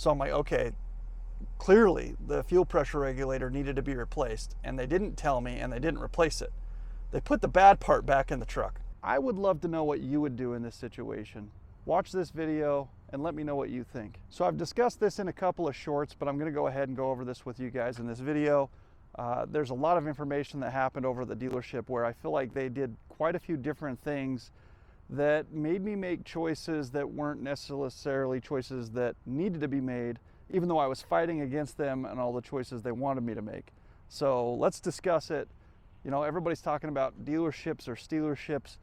So I'm like, okay, clearly the fuel pressure regulator needed to be replaced, and they didn't tell me and they didn't replace it. They put the bad part back in the truck. I would love to know what you would do in this situation. Watch this video and let me know what you think. So I've discussed this in a couple of shorts, but I'm going to go ahead and go over this with you guys in this video. There's a lot of information that happened over at the dealership where I feel like they did quite a few different things that made me make choices that weren't necessarily choices that needed to be made, even though I was fighting against them and all the choices they wanted me to make. So let's discuss it. You know, everybody's talking about dealerships or stealerships.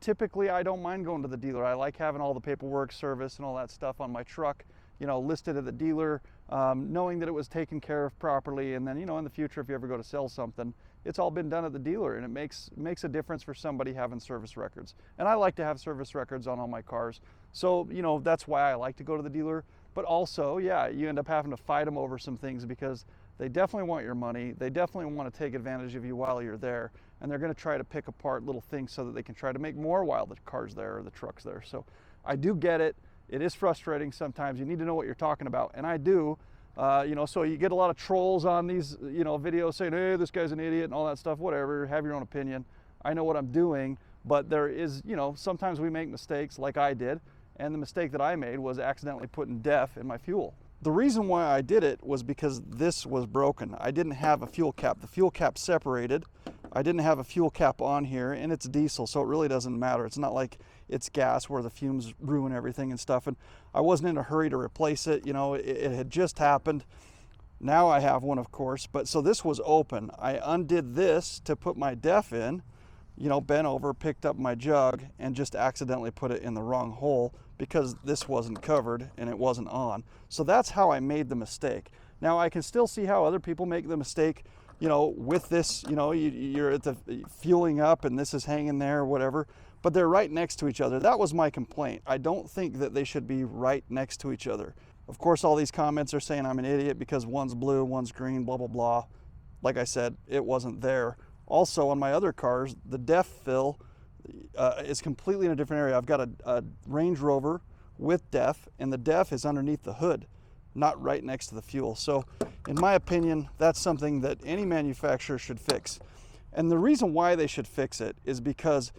Typically, I don't mind going to the dealer. I like having all the paperwork, service, and all that stuff on my truck, you know, listed at the dealer, knowing that it was taken care of properly. And then, you know, in the future, if you ever go to sell something, it's all been done at the dealer, and it makes a difference for somebody having service records. And I like to have service records on all my cars. So, you know, that's why I like to go to the dealer. But also, yeah, you end up having to fight them over some things because they definitely want your money. They definitely want to take advantage of you while you're there. And they're going to try to pick apart little things so that they can try to make more while the car's there or the truck's there. So I do get it. It is frustrating sometimes. You need to know what you're talking about. And I do. You know, so you get a lot of trolls on these, you know, videos saying, hey, this guy's an idiot and all that stuff, whatever, have your own opinion. I know what I'm doing, but there is, you know, sometimes we make mistakes like I did. And the mistake that I made was accidentally putting DEF in my fuel. The reason why I did it was because this was broken. I didn't have a fuel cap. The fuel cap separated. I didn't have a fuel cap on here, and it's diesel, so it really doesn't matter. It's not like it's gas where the fumes ruin everything and stuff. And I wasn't in a hurry to replace it. You know, it had just happened. Now I have one, of course, but so this was open. I undid this to put my DEF in, you know, bent over, picked up my jug, and just accidentally put it in the wrong hole because this wasn't covered and it wasn't on. So that's how I made the mistake. Now I can still see how other people make the mistake, you know, with this, you know, you're at the fueling up and this is hanging there or whatever, but they're right next to each other. That was my complaint. I don't think that they should be right next to each other. Of course, all these comments are saying I'm an idiot because one's blue, one's green, blah, blah, blah. Like I said, it wasn't there. Also, on my other cars, the DEF fill is completely in a different area. I've got a Range Rover with DEF, and the DEF is underneath the hood, not right next to the fuel. So, in my opinion, that's something that any manufacturer should fix. And the reason why they should fix it is because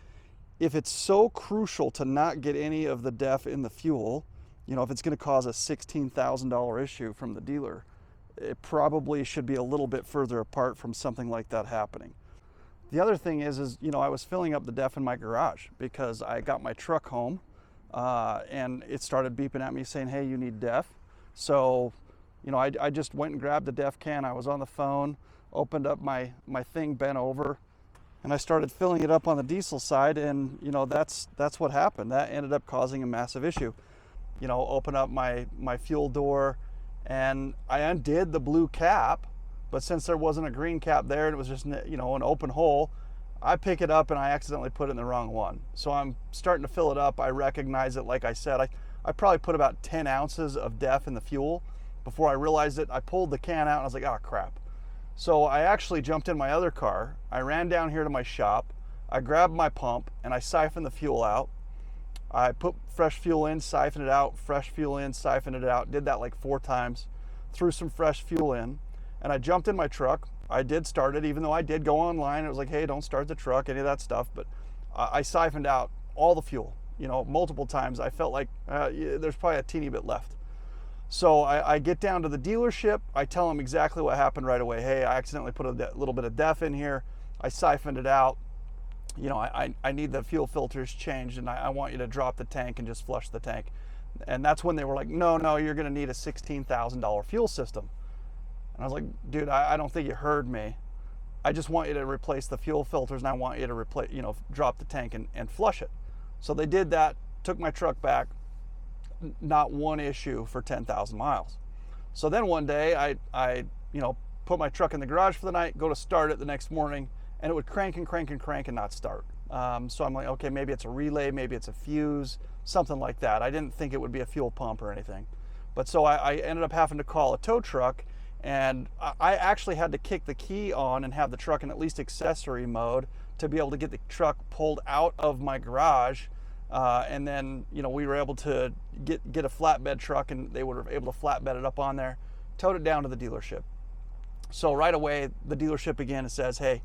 if it's so crucial to not get any of the DEF in the fuel, you know, if it's going to cause a $16,000 issue from the dealer, it probably should be a little bit further apart from something like that happening. The other thing is, you know, I was filling up the DEF in my garage because I got my truck home and it started beeping at me saying, hey, you need DEF. So, you know, I just went and grabbed the DEF can. I was on the phone, opened up my thing, bent over, and I started filling it up on the diesel side. And, you know, that's what happened. That ended up causing a massive issue. You know, open up my fuel door, and I undid the blue cap. But since there wasn't a green cap there and it was just, you know, an open hole, I pick it up and I accidentally put it in the wrong one. So I'm starting to fill it up. I recognize it. Like I said, I probably put about 10 ounces of DEF in the fuel. Before I realized it, I pulled the can out and I was like, oh crap. So I actually jumped in my other car. I ran down here to my shop. I grabbed my pump and I siphoned the fuel out. I put fresh fuel in, siphoned it out, fresh fuel in, siphoned it out. Did that like 4 times. Threw some fresh fuel in. And I jumped in my truck. I did start it, even though I did go online. It was like, hey, don't start the truck, any of that stuff. But I siphoned out all the fuel, you know, multiple times. I felt like there's probably a teeny bit left. So I get down to the dealership. I tell them exactly what happened right away. Hey, I accidentally put a little bit of DEF in here. I siphoned it out. You know, I need the fuel filters changed, and I want you to drop the tank and just flush the tank. And that's when they were like, no, you're going to need a $16,000 fuel system. And I was like, dude, I don't think you heard me. I just want you to replace the fuel filters, and I want you to replace, you know, drop the tank and flush it. So they did that, took my truck back, not one issue for 10,000 miles. So then one day I you know, put my truck in the garage for the night, go to start it the next morning, and it would crank and crank and crank and not start. So I'm like, okay, maybe it's a relay, maybe it's a fuse, something like that. I didn't think it would be a fuel pump or anything. But so I ended up having to call a tow truck, and I actually had to kick the key on and have the truck in at least accessory mode to be able to get the truck pulled out of my garage And then, we were able to get a flatbed truck, and they were able to flatbed it up on there, towed it down to the dealership. So right away, the dealership again says, hey,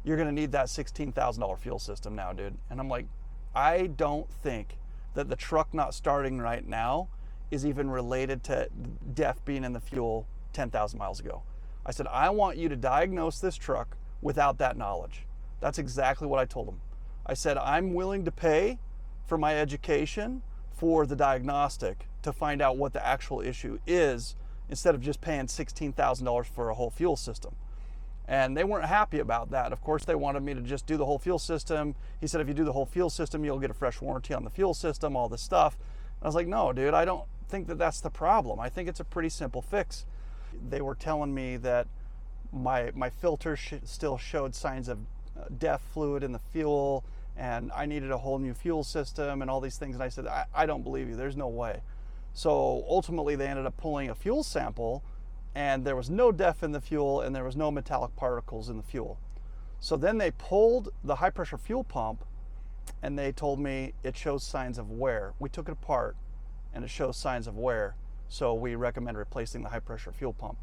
you're going to need that $16,000 fuel system now, dude. And I'm like, I don't think that the truck not starting right now is even related to DEF being in the fuel 10,000 miles ago. I said, I want you to diagnose this truck without that knowledge. That's exactly what I told him. I said, I'm willing to pay for my education for the diagnostic to find out what the actual issue is, instead of just paying $16,000 for a whole fuel system. And they weren't happy about that. Of course, they wanted me to just do the whole fuel system. He said, if you do the whole fuel system, you'll get a fresh warranty on the fuel system, all this stuff. I was like, no, dude, I don't think that that's the problem. I think it's a pretty simple fix. They were telling me that my filter still showed signs of DEF fluid in the fuel, and I needed a whole new fuel system and all these things. And I said, I don't believe you. There's no way. So ultimately, they ended up pulling a fuel sample, and there was no DEF in the fuel, and there was no metallic particles in the fuel. So then they pulled the high pressure fuel pump, and they told me it shows signs of wear. We took it apart, and it shows signs of wear. So we recommend replacing the high pressure fuel pump.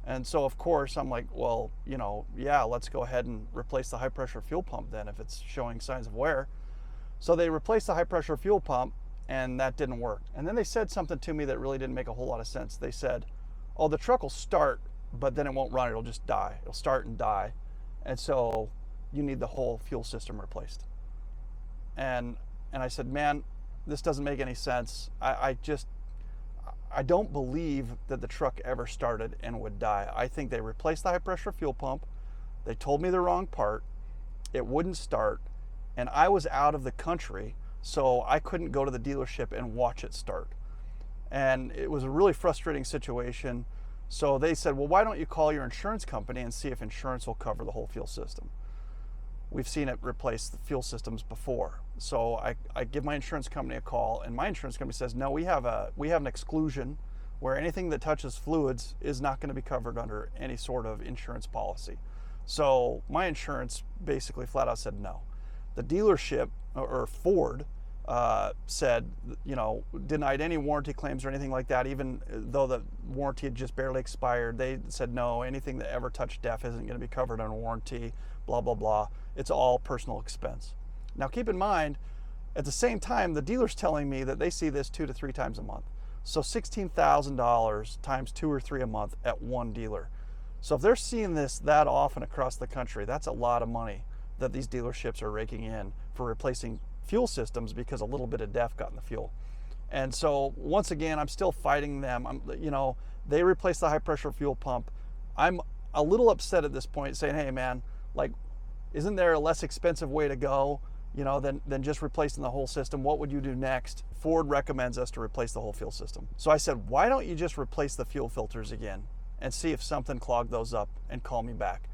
And so of course I'm like, well, yeah, let's go ahead and replace the high pressure fuel pump then if it's showing signs of wear. So they replaced the high pressure fuel pump, and that didn't work. And then they said something to me that really didn't make a whole lot of sense. They said, oh, the truck will start, but then it won't run. It'll just die. It'll start and die. And so you need the whole fuel system replaced. And I said, man, this doesn't make any sense. I don't believe that the truck ever started and would die. I think they replaced the high pressure fuel pump. They told me the wrong part. It wouldn't start. And I was out of the country, so I couldn't go to the dealership and watch it start. And it was a really frustrating situation. So they said, well, why don't you call your insurance company and see if insurance will cover the whole fuel system? We've seen it replace the fuel systems before. So I give my insurance company a call, and my insurance company says, no, we have an exclusion where anything that touches fluids is not going to be covered under any sort of insurance policy. So my insurance basically flat out said no. The dealership, or Ford, said, denied any warranty claims or anything like that, even though the warranty had just barely expired. They said, no, anything that ever touched DEF isn't going to be covered under warranty, blah, blah, blah. It's all personal expense. Now, keep in mind, at the same time, the dealer's telling me that they see this 2 to 3 times a month. So $16,000 times 2 or 3 a month at one dealer. So if they're seeing this that often across the country, that's a lot of money that these dealerships are raking in for replacing fuel systems because a little bit of DEF got in the fuel. And so once again, I'm still fighting them. They replaced the high pressure fuel pump. I'm a little upset at this point, saying, hey man, isn't there a less expensive way to go, than just replacing the whole system? What would you do next? Ford recommends us to replace the whole fuel system. So I said, why don't you just replace the fuel filters again and see if something clogged those up and call me back?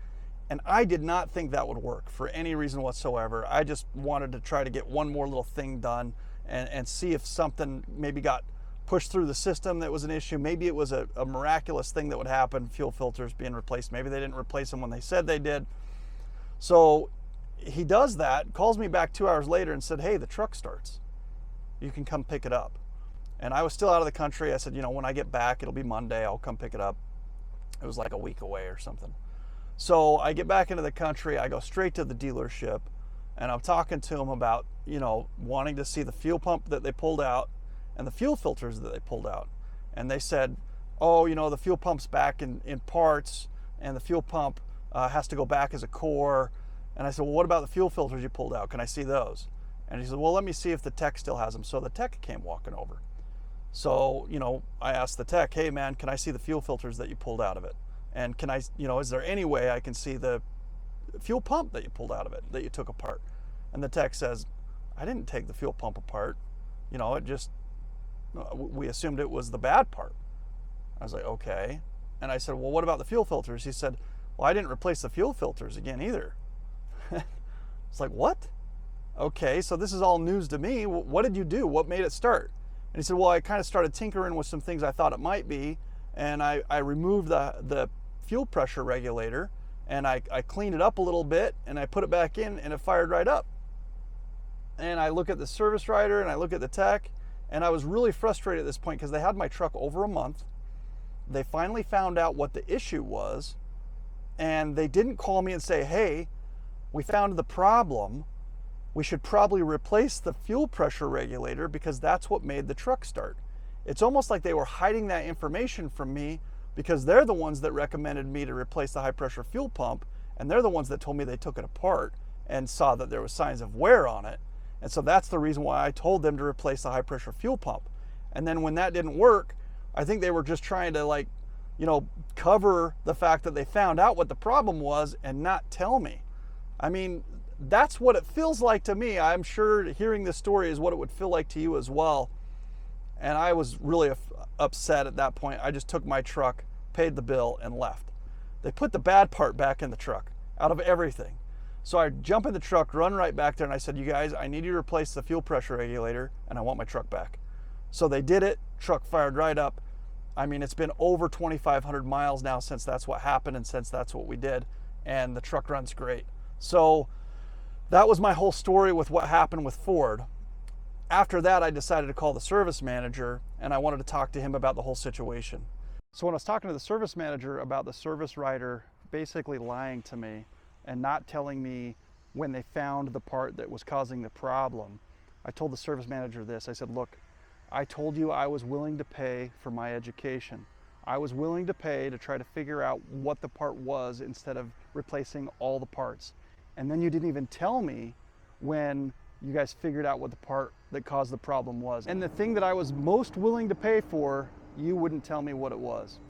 And I did not think that would work for any reason whatsoever. I just wanted to try to get one more little thing done and see if something maybe got pushed through the system that was an issue. Maybe it was a miraculous thing that would happen, fuel filters being replaced. Maybe they didn't replace them when they said they did. So he does that, calls me back 2 hours later and said, hey, the truck starts. You can come pick it up. And I was still out of the country. I said, when I get back, it'll be Monday, I'll come pick it up. It was like a week away or something. So I get back into the country, I go straight to the dealership, and I'm talking to them about, wanting to see the fuel pump that they pulled out and the fuel filters that they pulled out. And they said, oh, the fuel pump's back in parts, and the fuel pump has to go back as a core. And I said, well, what about the fuel filters you pulled out? Can I see those? And he said, well, let me see if the tech still has them. So the tech came walking over. So, I asked the tech, hey man, can I see the fuel filters that you pulled out of it? And can I, is there any way I can see the fuel pump that you pulled out of it, that you took apart? And the tech says, I didn't take the fuel pump apart. We assumed it was the bad part. I was like, okay. And I said, well, what about the fuel filters? He said, well, I didn't replace the fuel filters again either. It's like, what? Okay, so this is all news to me. What did you do? What made it start? And he said, well, I kind of started tinkering with some things I thought it might be, and I removed the fuel pressure regulator, and I cleaned it up a little bit, and I put it back in, and it fired right up. And I look at the service writer and I look at the tech, and I was really frustrated at this point because they had my truck over a month. They finally found out what the issue was, and they didn't call me and say, hey, we found the problem. We should probably replace the fuel pressure regulator because that's what made the truck start. It's almost like they were hiding that information from me because they're the ones that recommended me to replace the high pressure fuel pump, and they're the ones that told me they took it apart and saw that there was signs of wear on it. And so that's the reason why I told them to replace the high pressure fuel pump. And then when that didn't work, I think they were just trying to cover the fact that they found out what the problem was and not tell me. I mean, that's what it feels like to me. I'm sure hearing this story is what it would feel like to you as well. And I was really upset at that point. I just took my truck, paid the bill, and left. They put the bad part back in the truck out of everything. So I jump in the truck, run right back there, and I said, you guys, I need you to replace the fuel pressure regulator, and I want my truck back. So they did it. Truck fired right up. I mean, it's been over 2,500 miles now since that's what happened and since that's what we did, and the truck runs great. So that was my whole story with what happened with Ford. After that, I decided to call the service manager, and I wanted to talk to him about the whole situation. So when I was talking to the service manager about the service writer basically lying to me and not telling me when they found the part that was causing the problem, I told the service manager this. I said, look, I told you I was willing to pay for my education. I was willing to pay to try to figure out what the part was instead of replacing all the parts. And then you didn't even tell me when you guys figured out what the part that caused the problem was. And the thing that I was most willing to pay for, you wouldn't tell me what it was.